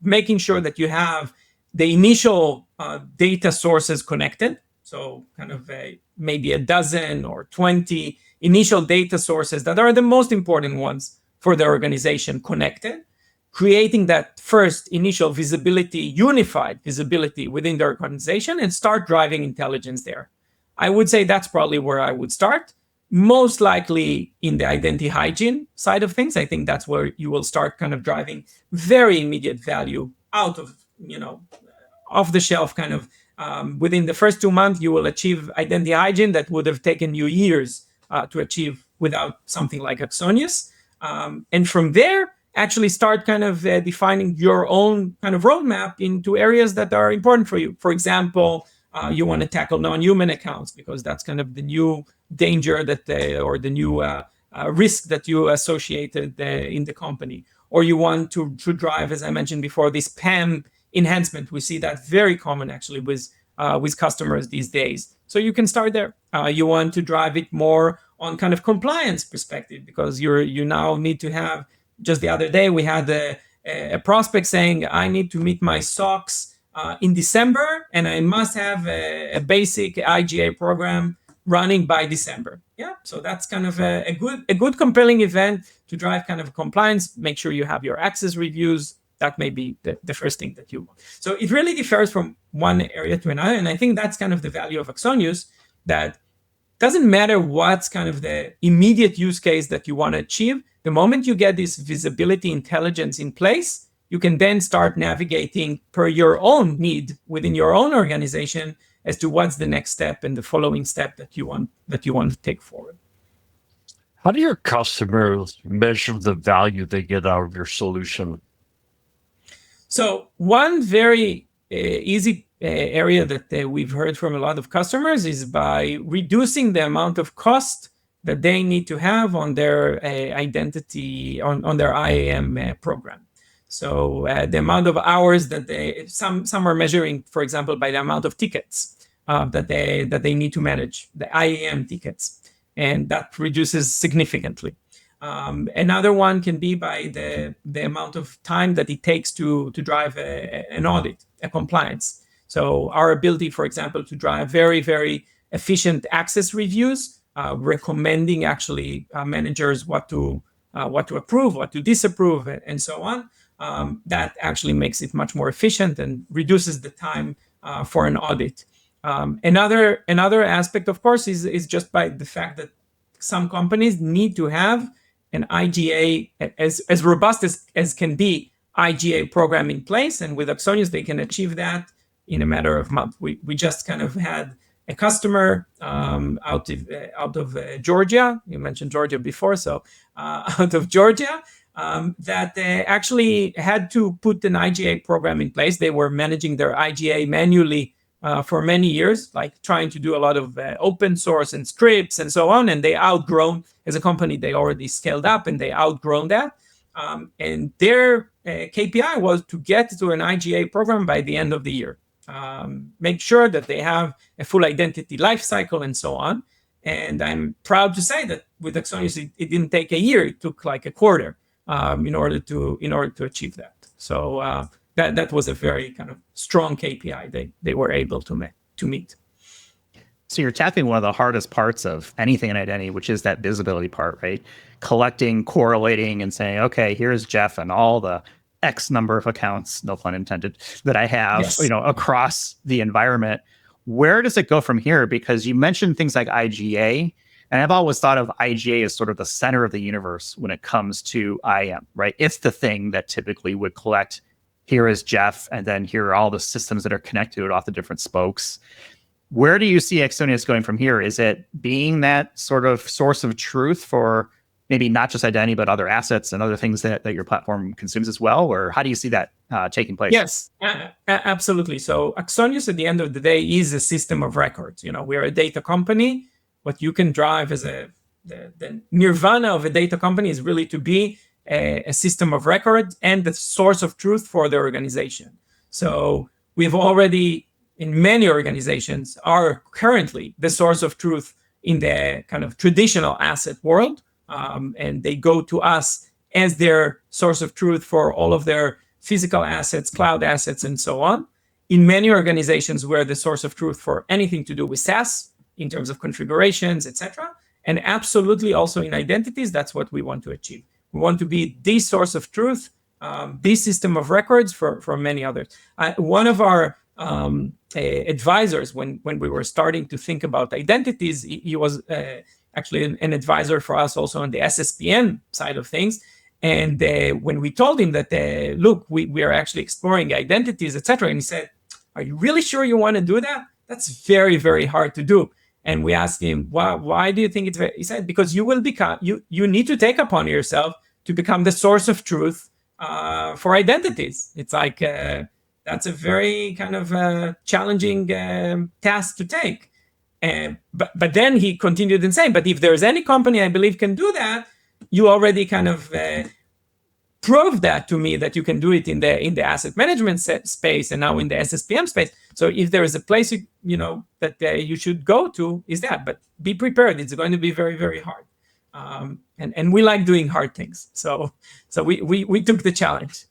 making sure that you have the initial data sources connected. So kind of maybe a dozen or 20 initial data sources that are the most important ones for the organization connected. creating that first initial visibility, unified visibility within the organization, and start driving intelligence there. I would say that's probably where I would start. Most likely in the identity hygiene side of things. I think that's where you will start kind of driving very immediate value out of, off the shelf kind of. Within the first 2 months, you will achieve identity hygiene that would have taken you years to achieve without something like Axonius. And from there, actually start kind of defining your own kind of roadmap into areas that are important for you. For example, you want to tackle non-human accounts because that's kind of the new danger or the new risk that you associated in the company. Or you want to drive, as I mentioned before, this PAM enhancement. We see that very common actually with customers these days. So you can start there. You want to drive it more on kind of compliance perspective because you now need to have. Just the other day, we had a prospect saying, I need to meet my SOX in December, and I must have a basic IGA program running by December. Yeah, so that's kind of a good compelling event to drive kind of compliance. Make sure you have your access reviews. That may be the first thing that you want. So it really differs from one area to another, and I think that's kind of the value of Axonius, that doesn't matter what's kind of the immediate use case that you want to achieve. The moment you get this visibility intelligence in place, you can then start navigating per your own need within your own organization as to what's the next step and the following step that you want to take forward. How do your customers measure the value they get out of your solution? So one very easy area that we've heard from a lot of customers is by reducing the amount of cost that they need to have on their identity, on their IAM program. So the amount of hours that some are measuring, for example, by the amount of tickets that they need to manage, the IAM tickets, and that reduces significantly. Another one can be by the amount of time that it takes to drive an audit, a compliance. So our ability, for example, to drive very, very efficient access reviews, recommending actually managers what to approve, what to disapprove, and so on. That actually makes it much more efficient and reduces the time for an audit. Another aspect, of course, is just by the fact that some companies need to have an IGA as robust as can be IGA program in place, and with Axonius they can achieve that in a matter of months. We just kind of had a customer out of Georgia. You mentioned Georgia before, so out of Georgia that actually had to put an IGA program in place. They were managing their IGA manually for many years, like trying to do a lot of open source and scripts and so on. And they outgrown, as a company, they already scaled up and they outgrown that. And their KPI was to get to an IGA program by the end of the year. Make sure that they have a full identity lifecycle and so on. And I'm proud to say that with Axonius, it didn't take a year; it took like a quarter in order to achieve that. So that was a very kind of strong KPI they were able to meet. So you're tackling one of the hardest parts of anything in identity, which is that visibility part, right? Collecting, correlating, and saying, okay, here's Jeff and all the X number of accounts, no pun intended, that I have, Yes. Across the environment. Where does it go from here? Because you mentioned things like IGA, and I've always thought of IGA as sort of the center of the universe when it comes to IAM, right? It's the thing that typically would collect, here is Jeff, and then here are all the systems that are connected to it off the different spokes. Where do you see Axonius going from here? Is it being that sort of source of truth for maybe not just identity, but other assets and other things that your platform consumes as well? Or how do you see that taking place? Yes, absolutely. So Axonius, at the end of the day, is a system of records. We're a data company. What you can drive as the nirvana of a data company is really to be a system of record and the source of truth for the organization. So we've already, in many organizations, are currently the source of truth in the kind of traditional asset world. And they go to us as their source of truth for all of their physical assets, cloud assets, and so on. In many organizations, we're the source of truth for anything to do with SaaS in terms of configurations, etc. And absolutely also in identities, that's what we want to achieve. We want to be the source of truth this system of records for many others. One of our advisors, when we were starting to think about identities, he was actually an advisor for us also on the SSPN side of things. And when we told him that, look, we are actually exploring identities, etc., and he said, "Are you really sure you want to do that? That's very, very hard to do." And we asked him, why do you think it's very? He said, because you will become, you need to take upon yourself to become the source of truth for identities. It's like, that's a very kind of challenging task to take. But then he continued in saying, but if there's any company I believe can do that, you already kind of proved that to me that you can do it in the asset management space and now in the SSPM space. So if there is a place that you should go to, is that. But be prepared; it's going to be very, very hard. And we like doing hard things, so we took the challenge.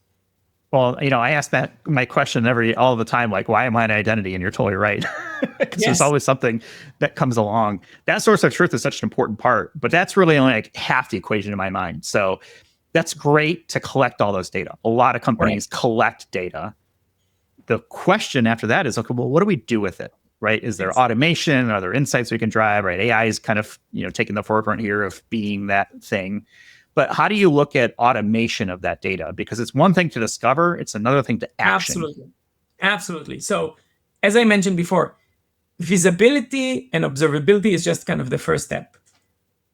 Well, I ask my question all the time, like, why am I an identity? And you're totally right. Because There's always something that comes along. That source of truth is such an important part, but that's really only like half the equation in my mind. So that's great to collect all those data. A lot of companies collect data. The question after that is, okay, well, what do we do with it? Right? Is there automation? Are there insights we can drive? Right? AI is kind of, taking the forefront here of being that thing. But how do you look at automation of that data? Because it's one thing to discover, it's another thing to action. Absolutely. So as I mentioned before, visibility and observability is just kind of the first step.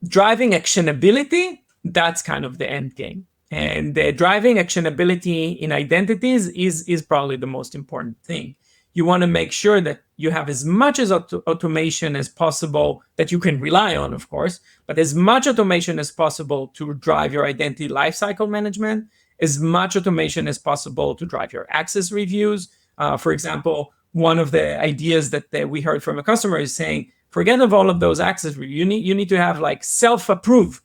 Driving actionability, that's kind of the end game. And driving actionability in identities is probably the most important thing. You want to make sure that you have as much as automation as possible that you can rely on, of course, but as much automation as possible to drive your identity lifecycle management, as much automation as possible to drive your access reviews. For example, one of the ideas that we heard from a customer is saying, forget of all of those access reviews. You need to have like self-approve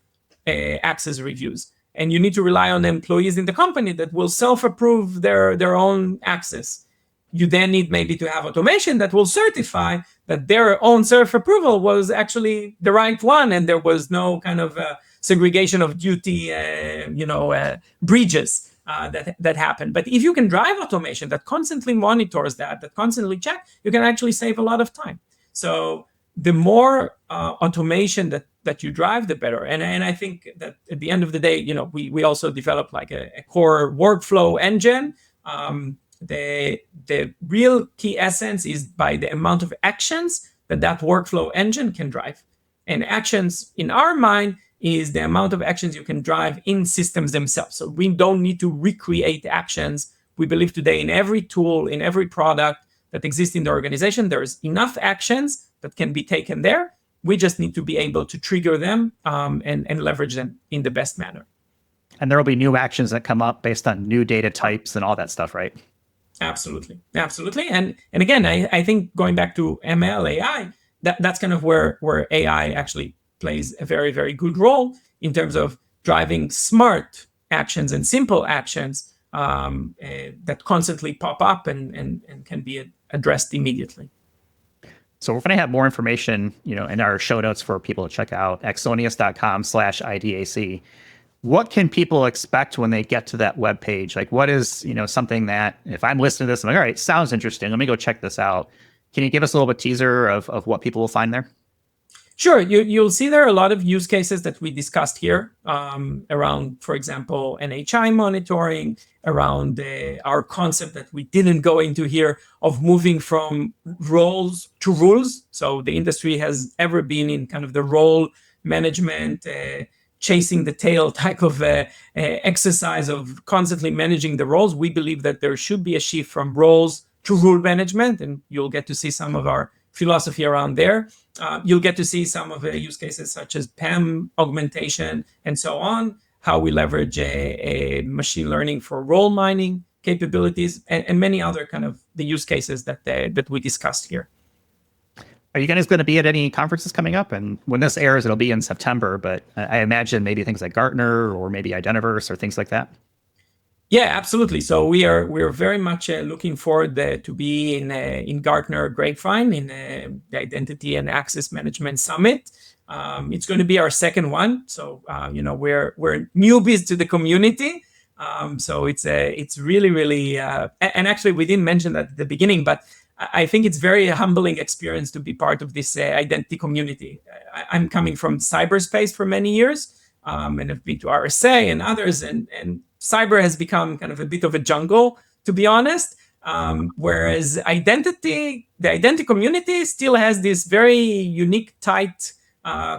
access reviews. And you need to rely on the employees in the company that will self-approve their own access. You then need maybe to have automation that will certify that their own self-approval was actually the right one and there was no kind of segregation of duty, breaches that happen. But if you can drive automation that constantly monitors that constantly check, you can actually save a lot of time. So the more automation that you drive, the better. And I think that at the end of the day, we also develop like a core workflow engine. The real key essence is by the amount of actions that workflow engine can drive. And actions in our mind is the amount of actions you can drive in systems themselves. So we don't need to recreate actions. We believe today in every tool, in every product that exists in the organization, there's enough actions that can be taken there. We just need to be able to trigger them and leverage them in the best manner. And there will be new actions that come up based on new data types and all that stuff, right? Absolutely. And again, I think going back to ML, AI, that's kind of where AI actually plays a very, very good role in terms of driving smart actions and simple actions that constantly pop up and can be addressed immediately. So we're going to have more information, in our show notes for people to check out, Axonius.com/IDAC. What can people expect when they get to that web page? Like, what is, something that if I'm listening to this, I'm like, all right, sounds interesting. Let me go check this out. Can you give us a little bit teaser of what people will find there? Sure. You'll see there are a lot of use cases that we discussed here around, for example, NHI monitoring, around our concept that we didn't go into here of moving from roles to rules. So the industry has ever been in kind of the role management, chasing the tail type of exercise of constantly managing the roles. We believe that there should be a shift from roles to rule management, and you'll get to see some of our philosophy around there. You'll get to see some of the use cases such as PAM augmentation and so on, how we leverage a machine learning for role mining capabilities, and many other kind of the use cases that we discussed here. Are you guys going to be at any conferences coming up? And when this airs, it'll be in September, but I imagine maybe things like Gartner or maybe Identiverse or things like that. Yeah, absolutely. So we're very much looking forward to be in Gartner Grapevine in the Identity and Access Management Summit. It's going to be our second one. So we're newbies to the community, So it's really, really, and actually we didn't mention that at the beginning, but I think it's very humbling experience to be part of this identity community. I'm coming from cyberspace for many years, and I've been to RSA and others, and cyber has become kind of a bit of a jungle, to be honest. Whereas the identity community still has this very unique, tight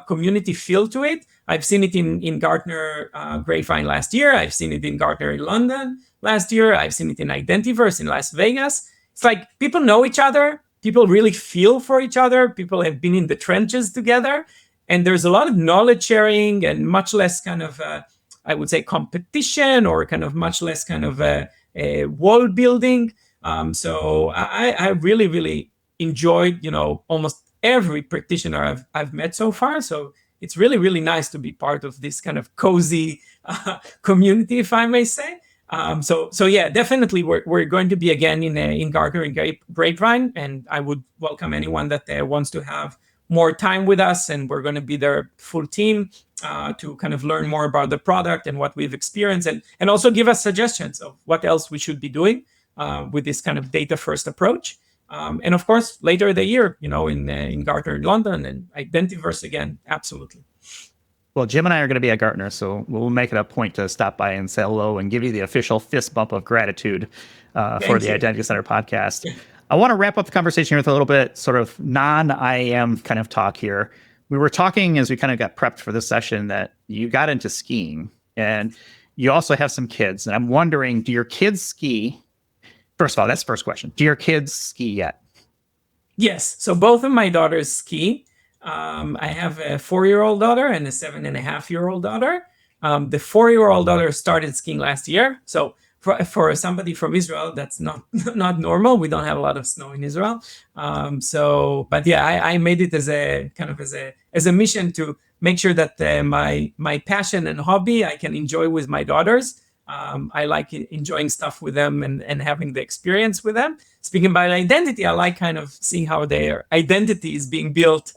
community feel to it. I've seen it in Gartner Grapevine last year. I've seen it in Gartner in London last year. I've seen it in Identiverse in Las Vegas. It's like people know each other. People really feel for each other. People have been in the trenches together. And there's a lot of knowledge sharing and much less kind of, I would say, competition, or kind of much less kind of wall building. So I really, really enjoyed, almost every practitioner I've met so far. So it's really, really nice to be part of this kind of cozy community, if I may say. So yeah, definitely we're going to be again in Gartner and Grapevine, and I would welcome anyone that wants to have more time with us, and we're going to be their full team to kind of learn more about the product and what we've experienced, and also give us suggestions of what else we should be doing with this kind of data first approach. And of course, later the year, in Gartner in London and Identiverse again, absolutely. Well, Jim and I are going to be at Gartner, so we'll make it a point to stop by and say hello and give you the official fist bump of gratitude for the Identity Center podcast. I want to wrap up the conversation here with a little bit sort of non-IAM kind of talk here. We were talking as we kind of got prepped for this session that you got into skiing, and you also have some kids. And I'm wondering, do your kids ski? First of all, that's the first question. Do your kids ski yet? Yes. So both of my daughters ski. I have a 4-year-old daughter and a 7.5-year-old daughter. The 4-year-old daughter started skiing last year. So for somebody from Israel, that's not normal. We don't have a lot of snow in Israel. But yeah, I made it as a kind of as a mission to make sure that my passion and hobby I can enjoy with my daughters. I like enjoying stuff with them and having the experience with them. Speaking about identity, I like kind of seeing how their identity is being built,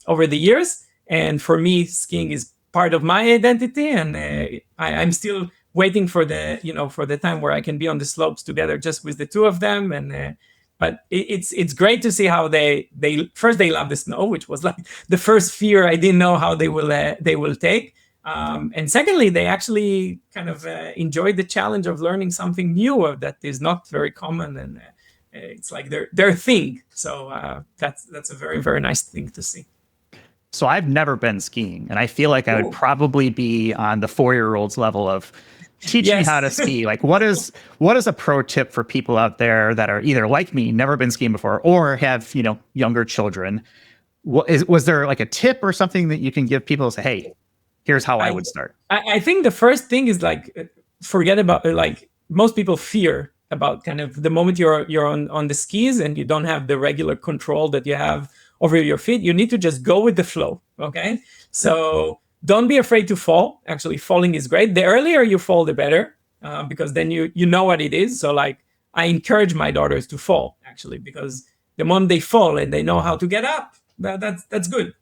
over the years. And for me, skiing is part of my identity, and I'm still waiting for the time where I can be on the slopes together just with the two of them. And but it's great to see how they first they love the snow, which was like the first fear I didn't know how they will take. And secondly, they actually kind of enjoy the challenge of learning something new that is not very common, and it's like their thing. So that's a very, very nice thing to see. So I've never been skiing, and I feel like I would probably be on the 4-year-olds level of teach me how to ski. Like, what is a pro tip for people out there that are either like me, never been skiing before, or have younger children? Was there like a tip or something that you can give people to say, hey, here's how I would start? I think the first thing is like forget about like most people fear about kind of the moment you're on the skis and you don't have the regular control that you have over your feet. You need to just go with the flow. Okay, so don't be afraid to fall. Actually, falling is great. The earlier you fall, the better, because then you know what it is. So like I encourage my daughters to fall actually, because the moment they fall and they know how to get up, that's good.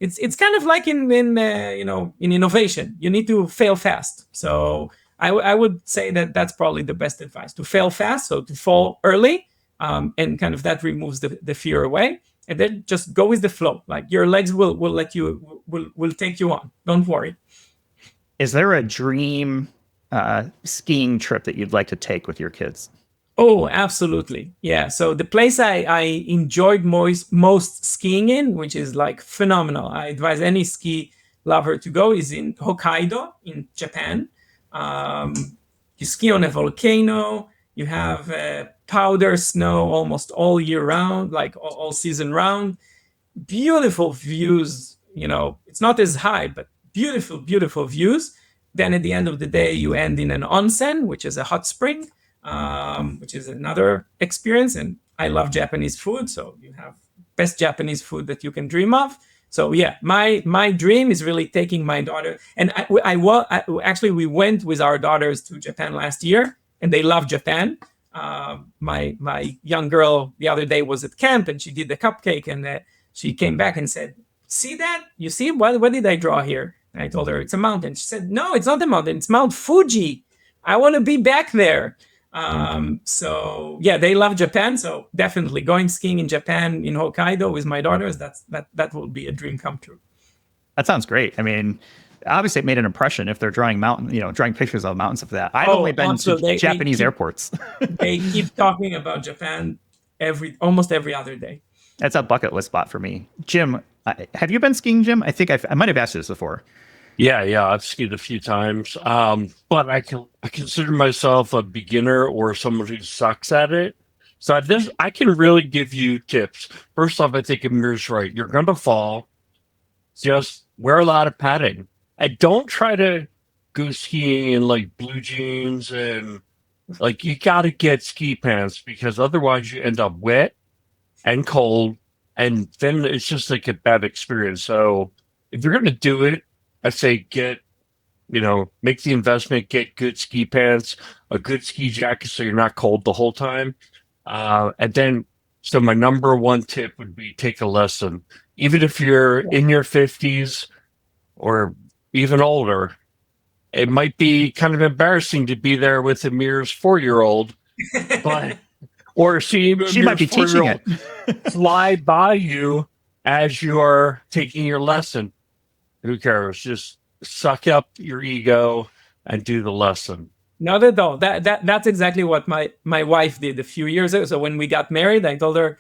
It's kind of like in innovation. You need to fail fast. So I would say that's probably the best advice, to fail fast. So to fall early, and kind of that removes the fear away, and then just go with the flow. Like your legs will let you will take you on. Don't worry. Is there a dream skiing trip that you'd like to take with your kids? Oh, absolutely. Yeah. So the place I enjoyed most skiing in, which is like phenomenal, I advise any ski lover to go, is in Hokkaido in Japan. You ski on a volcano. You have powder snow almost all year round, like all season round. Beautiful views. It's not as high, but beautiful, beautiful views. Then at the end of the day, you end in an onsen, which is a hot spring. Which is another experience. And I love Japanese food, so you have best Japanese food that you can dream of. So yeah, my dream is really taking my daughter. And actually we went with our daughters to Japan last year, and they love Japan. My young girl the other day was at camp, and she did the cupcake, and she came back and said, "See that? You see what did I draw here?" And I told her it's a mountain. She said, "No, it's not a mountain. It's Mount Fuji." I want to be back there. So yeah, they love Japan. So definitely going skiing in Japan, in Hokkaido with my daughters, that will be a dream come true. That sounds great. I mean, obviously it made an impression if they're drawing drawing pictures of mountains of that. I've only been to Japanese airports. They keep talking about Japan almost every other day. That's a bucket list spot for me. Jim, have you been skiing, Jim? I think I might have asked you this before. Yeah, I've skied a few times. But I consider myself a beginner or someone who sucks at it. So I can really give you tips. First off, I think Amir's right. You're going to fall. Just wear a lot of padding. And don't try to go skiing in like blue jeans and like you got to get ski pants because otherwise you end up wet and cold. And then it's just like a bad experience. So if you're going to do it, I say make the investment, get good ski pants, a good ski jacket so you're not cold the whole time. And then, so my number one tip would be take a lesson. Even if you're in your 50s or even older, it might be kind of embarrassing to be there with Amir's 4-year-old, but or see she might be teaching it fly by you as you're taking your lesson. Who cares? Just suck up your ego and do the lesson. Not at all. That's exactly what my wife did a few years ago. So when we got married, I told her,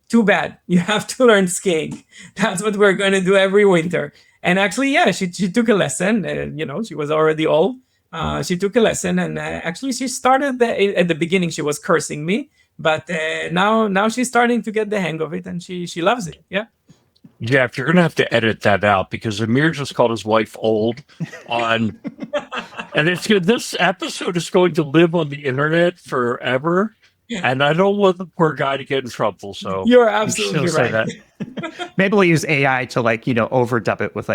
too bad, you have to learn skiing. That's what we're going to do every winter. And actually, yeah, she took a lesson. She was already old. She took a lesson, and actually, she started at the beginning. She was cursing me, but now she's starting to get the hang of it, and she loves it. Yeah. Jeff, you're going to have to edit that out because Amir just called his wife old and it's good. This episode is going to live on the internet forever. And I don't want the poor guy to get in trouble. So you're absolutely right. That. Maybe we'll use AI to overdub it with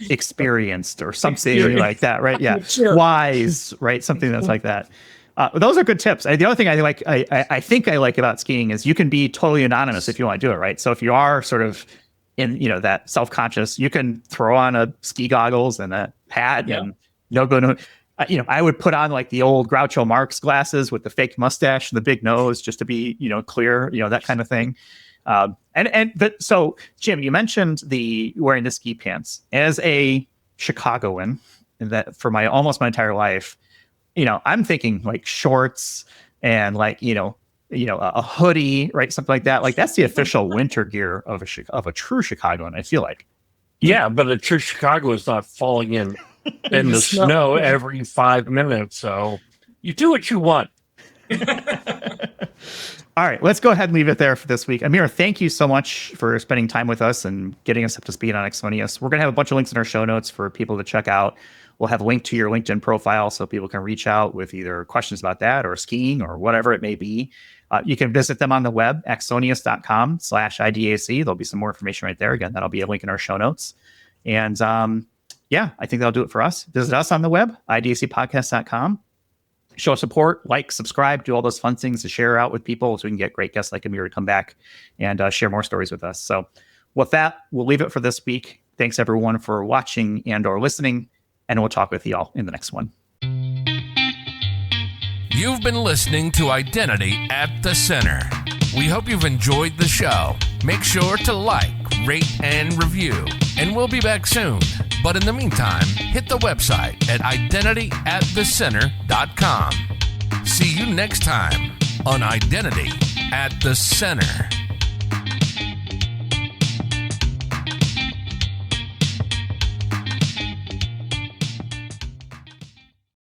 experienced or something like that. Right. Yeah. Sure. Wise, right. Something that's like that. Those are good tips. The other thing I think I like about skiing is you can be totally anonymous if you want to do it. Right. So if you are sort of in that self-conscious, you can throw on a ski goggles and a hat and I would put on the old Groucho Marx glasses with the fake mustache and the big nose just to be clear, that kind of thing. So Jim, you mentioned wearing the ski pants. As a Chicagoan, that for almost my entire life, I'm thinking shorts and a hoodie, right? Something like that. That's the official winter gear of a true Chicagoan, I feel like. Yeah, but a true Chicagoan is not falling in the snow every 5 minutes. So you do what you want. All right, let's go ahead and leave it there for this week. Amir, thank you so much for spending time with us and getting us up to speed on Axonius. We're going to have a bunch of links in our show notes for people to check out. We'll have a link to your LinkedIn profile so people can reach out with either questions about that or skiing or whatever it may be. You can visit them on the web, axonius.com/IDAC. There'll be some more information right there. Again, that'll be a link in our show notes. And I think that'll do it for us. Visit us on the web, idacpodcast.com. Show support, subscribe, do all those fun things to share out with people so we can get great guests like Amir to come back and share more stories with us. So with that, we'll leave it for this week. Thanks, everyone, for watching and or listening, and we'll talk with y'all in the next one. You've been listening to Identity at the Center. We hope you've enjoyed the show. Make sure to rate, and review, and we'll be back soon. But in the meantime, hit the website at identityatthecenter.com. See you next time on Identity at the Center.